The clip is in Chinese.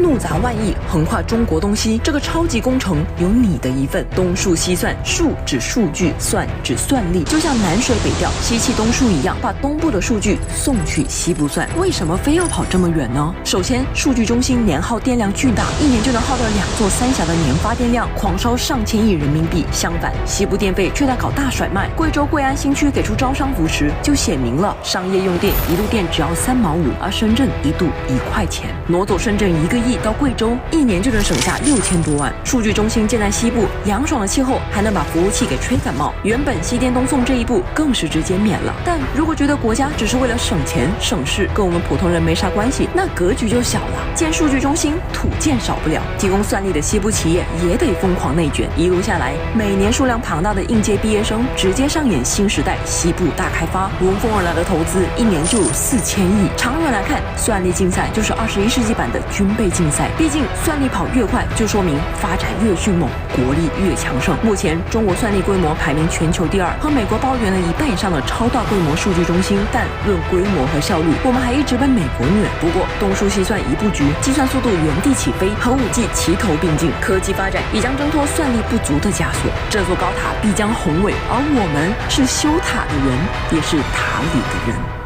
怒砸万亿，横跨中国东西，这个超级工程有你的一份。东数西算，数指数据，算指算力，就像南水北调，西气东输一样，把东部的数据送去西部算。为什么非要跑这么远呢？首先，数据中心年耗电量巨大，一年就能耗掉2座三峡的年发电量，狂烧上千亿人民币。相反，西部电费却在搞大甩卖，贵州贵安新区给出招商扶持，就写明了商业用电一度电只要3毛5，而深圳一度1块钱。挪走深圳1个亿到贵州，一年就能省下6000多万。数据中心建在西部，凉爽的气候还能把服务器给吹感冒。原本西电东送这一步更是直接免了。但如果觉得国家只是为了省钱省事，跟我们普通人没啥关系，那格局就小了。建数据中心，土建少不了，提供算力的西部企业也得疯狂内卷。一路下来，每年数量庞大的应届毕业生直接上演新时代西部大开发，闻风而来的投资一年就有4000亿。长远来看，算力竞赛就是21世纪版的军备竞赛。毕竟算力跑越快，就说明发展越迅猛，国力越强盛。目前中国算力规模排名全球第2，和美国包圆了1半以上的超大规模数据中心。但论规模和效率，我们还一直被美国虐。不过东数西算一布局，计算速度原地起飞，和5G齐头并进，科技发展已将挣脱算力不足的枷锁。这座高塔必将宏伟，而我们是修塔的人，也是塔里的人。